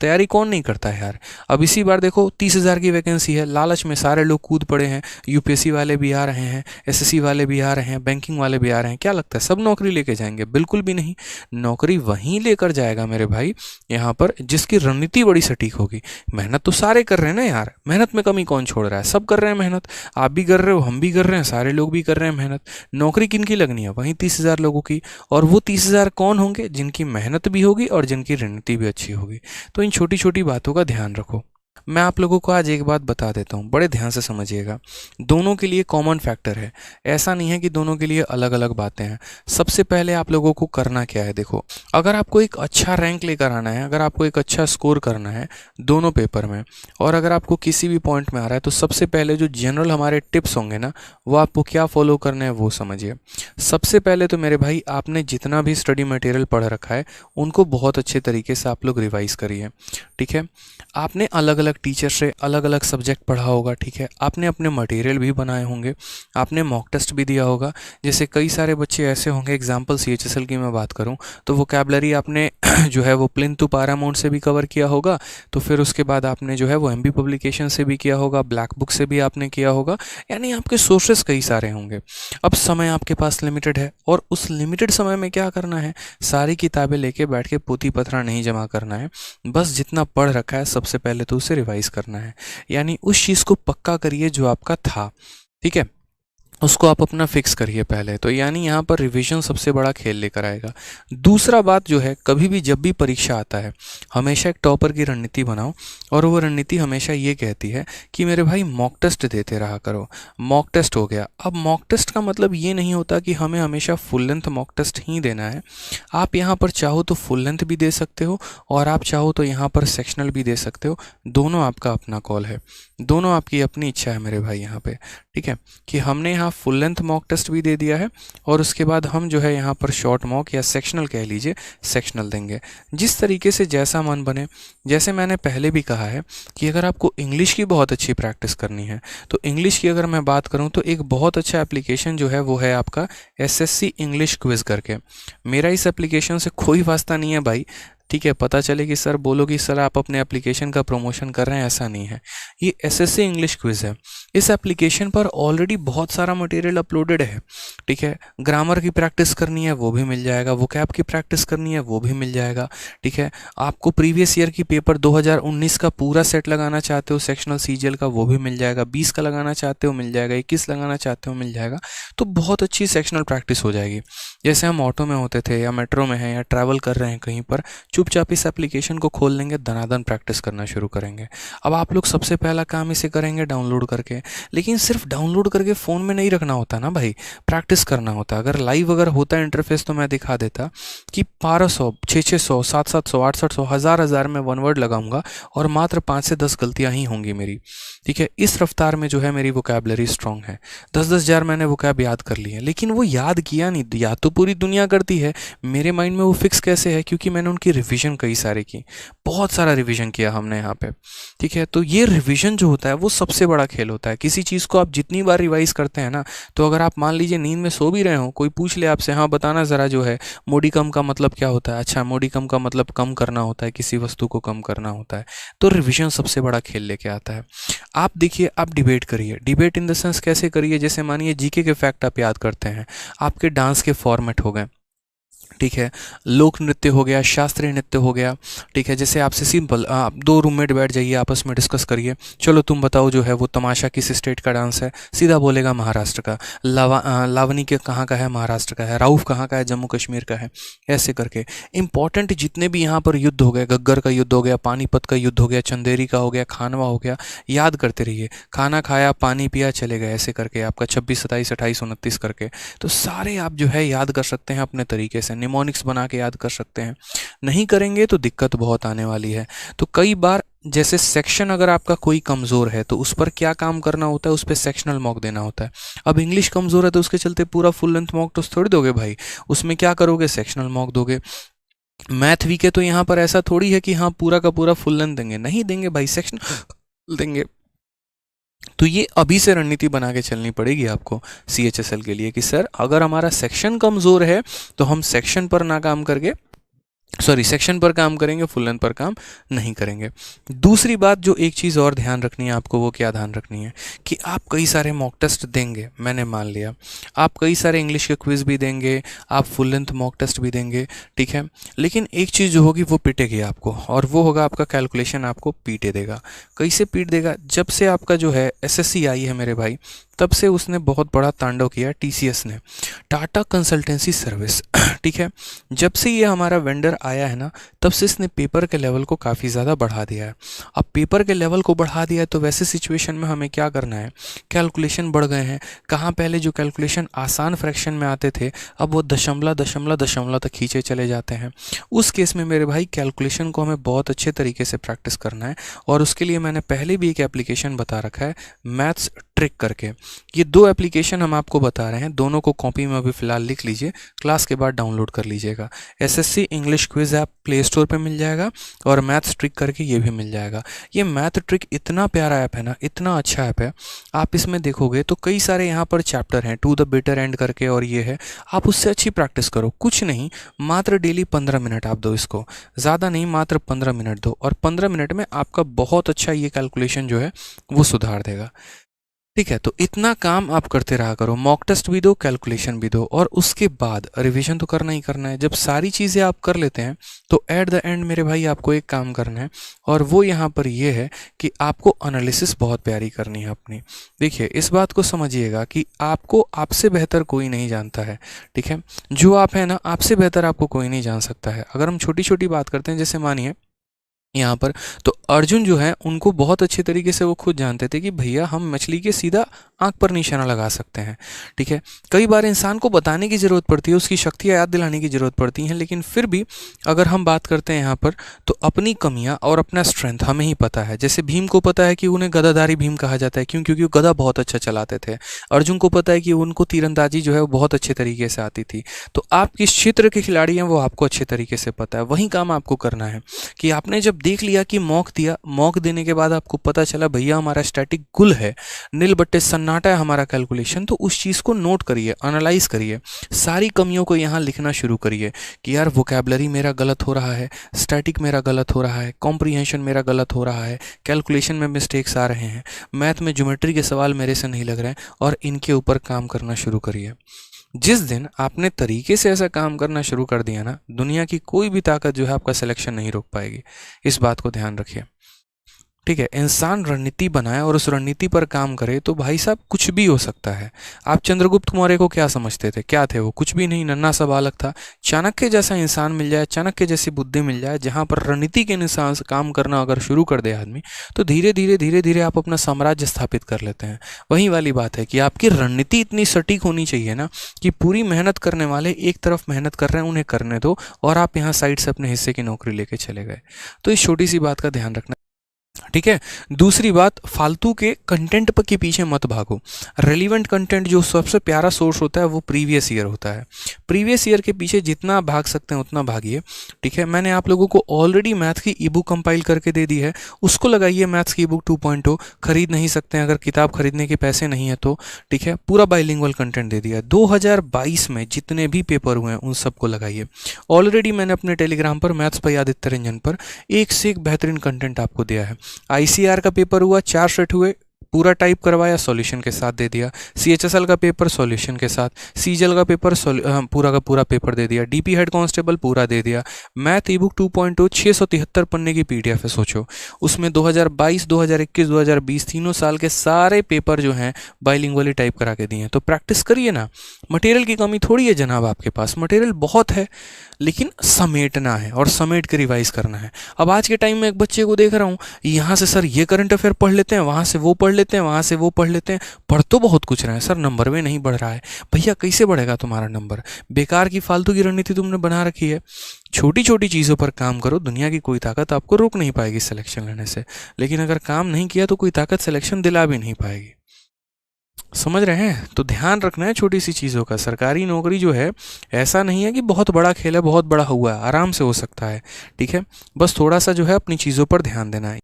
तैयारी कौन नहीं करता है यार। अब इसी बार देखो 30,000 की वैकेंसी है, लालच में सारे लोग कूद पड़े हैं, यूपीएससी वाले भी आ रहे हैं, एसएससी वाले भी आ रहे हैं, बैंकिंग वाले भी आ रहे हैं। क्या लगता है सब नौकरी लेके जाएंगे? बिल्कुल भी नहीं। नौकरी वहीं लेकर जाएगा मेरे भाई यहाँ पर जिसकी रणनीति बड़ी सटीक होगी। मेहनत तो सारे कर रहे हैं ना यार, मेहनत में कमी कौन छोड़ रहा है? सब कर रहे हैं मेहनत, आप भी कर रहे हो, हम भी कर रहे हैं, सारे लोग भी कर रहे हैं मेहनत। नौकरी किन की लगनी है? वहीं 30,000 लोगों की। और वो 30,000 कौन होंगे? जिनकी मेहनत भी होगी और जिनकी रणनीति भी अच्छी होगी। तो इन छोटी छोटी बातों का ध्यान रखो। मैं आप लोगों को आज एक बात बता देता हूँ, बड़े ध्यान से समझिएगा। दोनों के लिए कॉमन फैक्टर है, ऐसा नहीं है कि दोनों के लिए अलग अलग बातें हैं। सबसे पहले आप लोगों को करना क्या है, देखो, अगर आपको एक अच्छा रैंक लेकर आना है, अगर आपको एक अच्छा स्कोर करना है दोनों पेपर में, और अगर आपको किसी भी पॉइंट में आ रहा है, तो सबसे पहले जो जनरल हमारे टिप्स होंगे ना, वो आपको क्या फॉलो करने हैं वो समझिए। सबसे पहले तो मेरे भाई आपने जितना भी स्टडी मटेरियल पढ़ रखा है उनको बहुत अच्छे तरीके से आप लोग रिवाइज करिए। ठीक है, आपने अलग अलग टीचर से अलग अलग सब्जेक्ट पढ़ा होगा। ठीक है, आपने अपने मटेरियल भी बनाए होंगे, आपने मॉक टेस्ट भी दिया होगा। जैसे कई सारे बच्चे ऐसे होंगे, एग्जाम्पल सीएचएसएल की मैं बात करूं तो वोकैबलरी आपने जो है वो प्लिंथ टू पारामाउंट से भी कवर किया होगा, तो फिर उसके बाद आपने जो है वो एमबी पब्लिकेशन से भी किया होगा, ब्लैक बुक से भी आपने किया होगा, यानी आपके सोर्सेस कई सारे होंगे। अब समय आपके पास लिमिटेड है, और उस लिमिटेड समय में क्या करना है, सारी किताबें लेके बैठ के पोथी पथरा नहीं जमा करना है, बस जितना पढ़ रखा है सबसे पहले तो उसे रिवाइज करना है। यानी उस चीज़ को पक्का करिए जो आपका था, ठीक है, उसको आप अपना फिक्स करिए पहले तो। यानी यहाँ पर रिवीजन सबसे बड़ा खेल लेकर आएगा। दूसरा बात जो है, कभी भी जब भी परीक्षा आता है हमेशा एक टॉपर की रणनीति बनाओ, और वो रणनीति हमेशा ये कहती है कि मेरे भाई मॉक टेस्ट देते रहा करो। मॉक टेस्ट हो गया, अब मॉक टेस्ट का मतलब ये नहीं होता कि हमें हमेशा फुल लेंथ मॉक टेस्ट ही देना है। आप यहाँ पर चाहो तो फुल लेंथ भी दे सकते हो, और आप चाहो तो यहाँ पर सेक्शनल भी दे सकते हो। दोनों आपका अपना कॉल है, दोनों आपकी अपनी इच्छा है मेरे भाई यहाँ पे। ठीक है, कि हमने यहाँ फुल लेंथ मॉक टेस्ट भी दे दिया है, और उसके बाद हम जो है यहाँ पर शॉर्ट मॉक या सेक्शनल कह लीजिए, सेक्शनल देंगे। जिस तरीके से जैसा मन बने। जैसे मैंने पहले भी कहा है कि अगर आपको इंग्लिश की बहुत अच्छी प्रैक्टिस करनी है, तो इंग्लिश की अगर मैं बात करूँ तो एक बहुत अच्छा एप्लीकेशन जो है वो है आपका एसएससी इंग्लिश क्विज करके। मेरा इस एप्लीकेशन से कोई वास्ता नहीं है भाई, ठीक है, पता चले कि सर बोलो कि सर आप अपने एप्लीकेशन का प्रमोशन कर रहे हैं, ऐसा नहीं है। ये एसएससी इंग्लिश क्विज है। इस एप्लीकेशन पर ऑलरेडी बहुत सारा मटेरियल अपलोडेड है। ठीक है, ग्रामर की प्रैक्टिस करनी है वो भी मिल जाएगा, वोकैब की प्रैक्टिस करनी है वो भी मिल जाएगा। ठीक है, आपको प्रीवियस ईयर की पेपर 2019 का पूरा सेट लगाना चाहते हो सेक्शनल सीजीएल का, वो भी मिल जाएगा। 20 का लगाना चाहते हो मिल जाएगा, 21 लगाना चाहते हो मिल जाएगा। तो बहुत अच्छी सेक्शनल प्रैक्टिस हो जाएगी। जैसे हम ऑटो में होते थे, या मेट्रो में हैं, या ट्रैवल कर रहे हैं कहीं पर, चुपचाप इस एप्लीकेशन को खोल लेंगे, दनादन प्रैक्टिस करना शुरू करेंगे। अब आप लोग सबसे पहला काम इसे करेंगे डाउनलोड करके, लेकिन सिर्फ डाउनलोड करके फ़ोन में नहीं रखना होता ना भाई, प्रैक्टिस करना होता। अगर लाइव अगर होता इंटरफेस तो मैं दिखा देता कि 1200, 600, 700, 800, 1000 में वन वर्ड लगाऊंगा, और मात्र 5 से 10 गलतियां ही होंगी मेरी। ठीक है, इस रफ्तार में जो है मेरी वोकैबलरी स्ट्रांग है। 10-10 हज़ार मैंने वोकैब याद कर लिए, लेकिन वो याद किया नहीं। याद तो पूरी दुनिया करती है, मेरे माइंड में वो फिक्स कैसे है? क्योंकि मैंने उनकी रिवीजन कई सारे की, बहुत सारा रिवीजन किया हमने यहाँ पे। ठीक है, तो ये रिवीजन जो होता है वो सबसे बड़ा खेल होता है। किसी चीज़ को आप जितनी बार रिवाइज करते हैं ना, तो अगर आप मान लीजिए नींद में सो भी रहे हो, कोई पूछ ले आपसे, हाँ बताना ज़रा जो है मोडिकम का मतलब क्या होता है, अच्छा मोडिकम का मतलब कम करना होता है, किसी वस्तु को कम करना होता है। तो रिवीजन सबसे बड़ा खेल लेके आता है। आप देखिए, आप डिबेट करिए। डिबेट इन द सेंस कैसे करिए, जैसे मानिए जीके के फैक्ट आप याद करते हैं, आपके डांस के फॉर्मेट हो गए, ठीक है, लोक नृत्य हो गया, शास्त्रीय नृत्य हो गया। ठीक है, जैसे आपसे सिंपल आप 2 रूममेट बैठ जाइए, आपस में डिस्कस करिए, चलो तुम बताओ जो है वो तमाशा किस स्टेट का डांस है, सीधा बोलेगा महाराष्ट्र का। लावनी के कहाँ का है, महाराष्ट्र का है। राउफ कहाँ का है, जम्मू कश्मीर का है। ऐसे करके इंपॉर्टेंट जितने भी यहाँ पर युद्ध हो गए, गग्गर का युद्ध हो गया, पानीपत का युद्ध हो गया, चंदेरी का हो गया, खानवा हो गया, याद करते रहिए। खाना खाया, पानी पिया, चले गए, ऐसे करके आपका 26, 27, 28, 29 करके। तो सारे आप जो है याद कर सकते हैं अपने तरीके से, निमोनिक्स बना के याद कर सकते हैं। नहीं करेंगे तो दिक्कत बहुत आने वाली है। तो कई बार जैसे सेक्शन अगर आपका कोई कमज़ोर है तो उस पर क्या काम करना होता है, उस पर सेक्शनल मॉक देना होता है। अब इंग्लिश कमज़ोर है तो उसके चलते पूरा फुल लेंथ मॉक तो थोड़ी दोगे भाई, उसमें क्या करोगे, सेक्शनल मॉक दोगे। मैथ वीक है तो यहाँ पर ऐसा थोड़ी है कि हाँ पूरा का पूरा फुल लेंथ देंगे, नहीं देंगे भाई, सेक्शन देंगे। तो ये अभी से रणनीति बना के चलनी पड़ेगी आपको सीएचएसएल के लिए कि सर अगर हमारा सेक्शन कमज़ोर है तो हम सेक्शन पर ना काम करके सॉरी सेक्शन पर काम करेंगे, फुल लेंथ पर काम नहीं करेंगे। दूसरी बात जो एक चीज़ और ध्यान रखनी है आपको, वो क्या ध्यान रखनी है कि आप कई सारे मॉक टेस्ट देंगे, मैंने मान लिया आप कई सारे इंग्लिश के क्विज़ भी देंगे, आप फुल लेंथ मॉक टेस्ट भी देंगे, ठीक है, लेकिन एक चीज़ जो होगी वो पिटेगी आपको, और वो होगा आपका कैलकुलेशन आपको पीटे देगा। कैसे पीट देगा? जब से आपका जो है एसएससी आई है मेरे भाई, तब से उसने बहुत बड़ा तांडव किया, टीसीएस ने, टाटा कंसल्टेंसी सर्विस, ठीक है, जब से ये हमारा वेंडर आया है ना, तब से इसने पेपर के लेवल को काफ़ी ज़्यादा बढ़ा दिया है। अब पेपर के लेवल को बढ़ा दिया है तो वैसे सिचुएशन में हमें क्या करना है, कैलकुलेशन बढ़ गए हैं। कहाँ पहले जो कैलकुलेशन आसान फ्रैक्शन में आते थे, अब वो दशमलव दशमलव दशमलव तक खींचे चले जाते हैं। उस केस में मेरे भाई कैलकुलेशन को हमें बहुत अच्छे तरीके से प्रैक्टिस करना है, और उसके लिए मैंने पहले भी एक एप्लीकेशन बता रखा है, मैथ्स ट्रिक करके। ये 2 एप्लीकेशन हम आपको बता रहे हैं, दोनों को कॉपी में अभी फ़िलहाल लिख लीजिए, क्लास के बाद डाउनलोड कर लीजिएगा। SSC English quiz app play store पे मिल जाएगा, और मैथ्स ट्रिक करके ये भी मिल जाएगा। ये मैथ ट्रिक इतना प्यारा ऐप है ना, इतना अच्छा ऐप है, आप इसमें देखोगे तो कई सारे यहाँ पर चैप्टर हैं, टू द बेटर एंड करके, और ये है, आप उससे अच्छी प्रैक्टिस करो। कुछ नहीं, मात्र डेली 15 मिनट आप दो इसको, ज़्यादा नहीं, मात्र 15 मिनट दो, और 15 मिनट में आपका बहुत अच्छा ये कैलकुलेशन जो है वो सुधार देगा। ठीक है, तो इतना काम आप करते रहा करो, मॉक टेस्ट भी दो, कैलकुलेशन भी दो, और उसके बाद रिवीजन तो करना ही करना है। जब सारी चीज़ें आप कर लेते हैं तो एट द एंड मेरे भाई आपको एक काम करना है, और वो यहाँ पर ये है कि आपको एनालिसिस बहुत प्यारी करनी है अपनी। देखिए, इस बात को समझिएगा कि आपको आपसे बेहतर कोई नहीं जानता है, ठीक है, जो आप है ना, आपसे बेहतर आपको कोई नहीं जान सकता है। अगर हम छोटी छोटी बात करते हैं, जैसे मानिए यहाँ पर, तो अर्जुन जो है उनको बहुत अच्छे तरीके से वो खुद जानते थे कि भैया हम मछली के सीधा आंख पर निशाना लगा सकते हैं, ठीक है। कई बार इंसान को बताने की ज़रूरत पड़ती है, उसकी शक्तियाँ याद दिलाने की ज़रूरत पड़ती हैं, लेकिन फिर भी अगर हम बात करते हैं यहाँ पर, तो अपनी कमियाँ और अपना स्ट्रेंथ हमें ही पता है। जैसे भीम को पता है कि उन्हें गदाधारी भीम कहा जाता है, क्यों? क्योंकि वो गदा बहुत अच्छा चलाते थे। अर्जुन को पता है कि उनको तीरंदाजी जो है वो बहुत अच्छे तरीके से आती थी। तो आप किस क्षेत्र के खिलाड़ी हैं वो आपको अच्छे तरीके से पता है। वही काम आपको करना है कि आपने जब देख लिया कि मॉक दिया, मॉक देने के बाद आपको पता चला भैया हमारा स्टैटिक गुल है, नील बट्टे सन्नाटा है हमारा कैलकुलेशन, तो उस चीज़ को नोट करिए, एनालाइज करिए, सारी कमियों को यहाँ लिखना शुरू करिए कि यार वोकैबुलरी मेरा गलत हो रहा है, स्टैटिक मेरा गलत हो रहा है, कॉम्प्रीहेंशन मेरा गलत हो रहा है, कैलकुलेशन में मिस्टेक्स आ रहे हैं, मैथ में ज्योमेट्री के सवाल मेरे से नहीं लग रहे हैं, और इनके ऊपर काम करना शुरू करिए। जिस दिन आपने तरीके से ऐसा काम करना शुरू कर दिया ना, दुनिया की कोई भी ताकत जो है आपका सिलेक्शन नहीं रोक पाएगी। इस बात को ध्यान रखिए, ठीक है। इंसान रणनीति बनाए और उस रणनीति पर काम करे तो भाई साहब कुछ भी हो सकता है। आप चंद्रगुप्त मौर्य को क्या समझते थे? क्या थे वो? कुछ भी नहीं, नन्हा सा बालक था। चाणक्य जैसा इंसान मिल जाए, चाणक्य जैसी बुद्धि मिल जाए, जहाँ पर रणनीति के अनुसार से काम करना अगर शुरू कर दे आदमी, तो धीरे धीरे आप अपना साम्राज्य स्थापित कर लेते हैं। वही वाली बात है कि आपकी रणनीति इतनी सटीक होनी चाहिए ना कि पूरी मेहनत करने वाले एक तरफ मेहनत कर रहे हैं, उन्हें करने दो, और आप यहाँ साइड से अपने हिस्से की नौकरी लेके चले गए। तो इस छोटी सी बात का ध्यान रखना, ठीक है। दूसरी बात, फालतू के कंटेंट पर के पीछे मत भागो। रेलिवेंट कंटेंट जो सबसे प्यारा सोर्स होता है वो प्रीवियस ईयर होता है। प्रीवियस ईयर के पीछे जितना भाग सकते हैं उतना भागिए, ठीक है। मैंने आप लोगों को ऑलरेडी मैथ की ई बुक कंपाइल करके दे दी है, उसको लगाइए। मैथ्स की ई बुक 2.0 खरीद नहीं सकते हैं अगर किताब खरीदने के पैसे नहीं है तो, ठीक है। पूरा बाइलिंगुअल कंटेंट दे दिया है। 2022 में जितने भी पेपर हुए हैं उन सबको लगाइए। ऑलरेडी मैंने अपने टेलीग्राम पर मैथ्स पर आदित्य रंजन पर एक से एक बेहतरीन कंटेंट आपको दिया है। आईसीआर का पेपर हुआ, 4 सेट हुए, पूरा टाइप करवाया, सॉल्यूशन के साथ दे दिया। सीएचएसएल का पेपर सॉल्यूशन के साथ, सीजल का पेपर पूरा का पूरा पेपर दे दिया। डीपी हेड कांस्टेबल पूरा दे दिया। मैथ ई बुक 2.0 673 पन्ने की पीडीएफ है, सोचो। उसमें 2022, 2021, 2020 तीनों साल के सारे पेपर जो हैं बाइलिंगुअली टाइप करा के दिए हैं। तो प्रैक्टिस करिए ना। मटेरियल की कमी थोड़ी है जनाब, आपके पास मटेरियल बहुत है, लेकिन समेटना है और समेट के रिवाइज करना है। अब आज के टाइम में एक बच्चे को देख रहा हूँ, यहाँ से सर ये करंट अफेयर पढ़ लेते हैं, वहाँ से वो पढ़ लेते हैं, वहाँ से वो पढ़ लेते हैं, पढ़ तो बहुत कुछ रहे हैं सर, नंबर में नहीं बढ़ रहा है। भैया कैसे बढ़ेगा तुम्हारा नंबर? बेकार की फालतू की रणनीति तुमने बना रखी है। छोटी छोटी चीज़ों पर काम करो, दुनिया की कोई ताकत आपको रोक नहीं पाएगी सिलेक्शन लेने से। लेकिन अगर काम नहीं किया तो कोई ताकत सिलेक्शन दिला भी नहीं पाएगी। समझ रहे हैं? तो ध्यान रखना है छोटी सी चीज़ों का। सरकारी नौकरी जो है ऐसा नहीं है कि बहुत बड़ा खेल है, बहुत बड़ा हुआ है, आराम से हो सकता है, ठीक है। बस थोड़ा सा जो है अपनी चीज़ों पर ध्यान देना है।